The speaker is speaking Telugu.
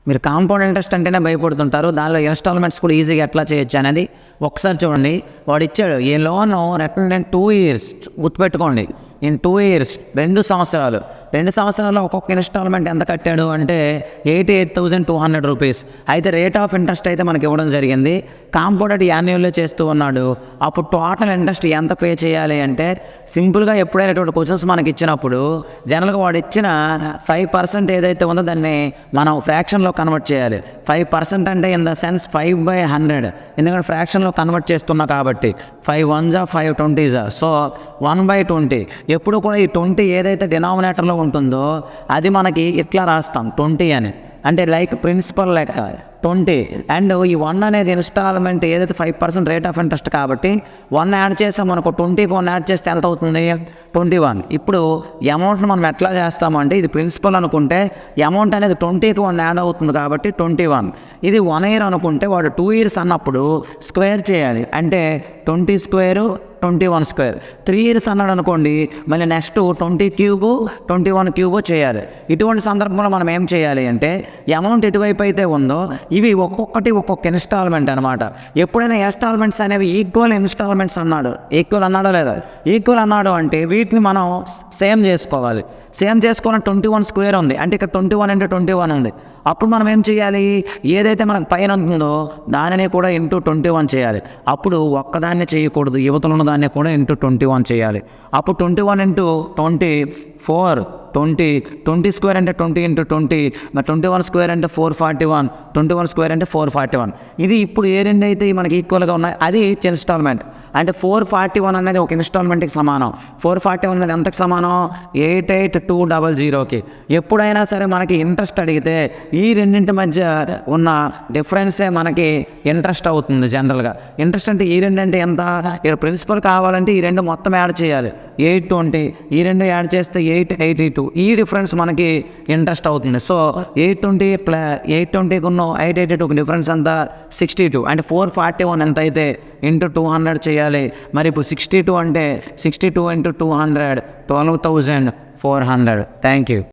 మీరు కాంపౌండ్ ఇంట్రెస్ట్ అంటేనే భయపడుతుంటారు. దానిలో ఇన్స్టాల్మెంట్స్ కూడా ఈజీగా ఎట్లా చేయొచ్చు అనేది ఒకసారి చూడండి. వాడు ఇచ్చాడు ఈ లోన్ రిటర్న్ 2 years, గుర్తుపెట్టుకోండి. ఇన్ 2 years 2 సంవత్సరాలు. 2 సంవత్సరాల్లో ఒక్కొక్క ఇన్స్టాల్మెంట్ ఎంత కట్టాడు అంటే 88,200 రూపీస్. అయితే రేట్ ఆఫ్ ఇంట్రెస్ట్ అయితే మనకి ఇవ్వడం జరిగింది. కాంపౌండెడ్ యాన్యువల్లో చేస్తూ ఉన్నాడు. అప్పుడు టోటల్ ఇంట్రెస్ట్ ఎంత పే చేయాలి అంటే సింపుల్గా ఎప్పుడైనా ఇటువంటి క్వశ్చన్స్ మనకి ఇచ్చినప్పుడు జనరల్గా వాడు ఇచ్చిన 5% ఏదైతే ఉందో దాన్ని మనం ఫ్రాక్షన్లో కన్వర్ట్ చేయాలి. 5% అంటే ఇన్ ద సెన్స్ 5/100, ఎందుకంటే ఫ్రాక్షన్లో కన్వర్ట్ చేస్తున్నా కాబట్టి 5 1s 5 20s, సో 1/20. ఎప్పుడు కూడా ఈ 20 ఏదైతే డినామినేటర్లో ఉంటుందో అది మనకి ఇట్లా రాస్తాం 20 అని, అంటే లైక్ ప్రిన్సిపల్ లెక్క 20. అండ్ ఈ 1 అనేది ఇన్స్టాల్మెంట్ ఏదైతే 5% రేట్ ఆఫ్ ఇంట్రెస్ట్ కాబట్టి 1 యాడ్ చేస్తాం మనకు 20కి 1 యాడ్ చేస్తే ఎంత అవుతుంది 21. ఇప్పుడు అమౌంట్ని మనం ఎట్లా చేస్తామంటే ఇది ప్రిన్సిపల్ అనుకుంటే అమౌంట్ అనేది 20కి 1 యాడ్ అవుతుంది కాబట్టి 21. ఇది 1 year అనుకుంటే వాడు 2 years అన్నప్పుడు స్క్వేర్ చేయాలి, అంటే 20 square 21 square. 3 years అన్నాడు అనుకోండి, మళ్ళీ నెక్స్ట్ 20 cube 21 cube చేయాలి. ఇటువంటి సందర్భంలో మనం ఏం చేయాలి అంటే అమౌంట్ ఎటువైపు అయితే ఉందో ఇవి ఒక్కొక్కటి ఒక్కొక్క ఇన్స్టాల్మెంట్ అనమాట. ఎప్పుడైనా ఇన్స్టాల్మెంట్స్ అనేవి ఈక్వల్ ఇన్స్టాల్మెంట్స్ అన్నాడు, ఈక్వల్ అన్నాడో లేదా, ఈక్వల్ అన్నాడు అంటే వీటిని మనం సేమ్ చేసుకోవాలి. సేమ్ చేసుకున్న 21 square ఉంది, అంటే ఇక్కడ 21 into 21 ఉంది. అప్పుడు మనం ఏం చేయాలి, ఏదైతే మనకు పైన ఉంటుందో దానిని కూడా ఇంటూ 21 చేయాలి. అప్పుడు ఒక్కదాన్ని చేయకూడదు, యువతలు ఉన్న దాన్ని కూడా ఇంటూ 21 చేయాలి. అప్పుడు 21 into 20 4 20 square అంటే 20 into 20, మరి 21 square అంటే 441, 21 square అంటే 441. ఇది ఇప్పుడు ఏ రెండు అయితే మనకి ఈక్వల్గా ఉన్నాయి అది ఇన్స్టాల్మెంట్. అంటే 441 అనేది ఒక ఇన్స్టాల్మెంట్కి సమానం. 441 అనేది ఎంతకు సమానం 88,200కి. ఎప్పుడైనా సరే మనకి ఇంట్రెస్ట్ అడిగితే ఈ రెండింటి మధ్య ఉన్న డిఫరెన్సే మనకి ఇంట్రెస్ట్ అవుతుంది. జనరల్గా ఇంట్రెస్ట్ అంటే ఈ రెండు అంటే ఎంత, ఇక్కడ ప్రిన్సిపల్ కావాలంటే ఈ రెండు మొత్తం యాడ్ చేయాలి 820, ఈ రెండు యాడ్ చేస్తే 882, ఈ డిఫరెన్స్ మనకి ఇంట్రెస్ట్ అవుతుంది. సో 820కి ఉన్న 882కి డిఫరెన్స్ ఎంత 62, అంటే 441 ఎంత అయితే ఇంటూ 200 చేయాలి. మరి ఇప్పుడు 62 అంటే 62 into 200 12,400. Thank you.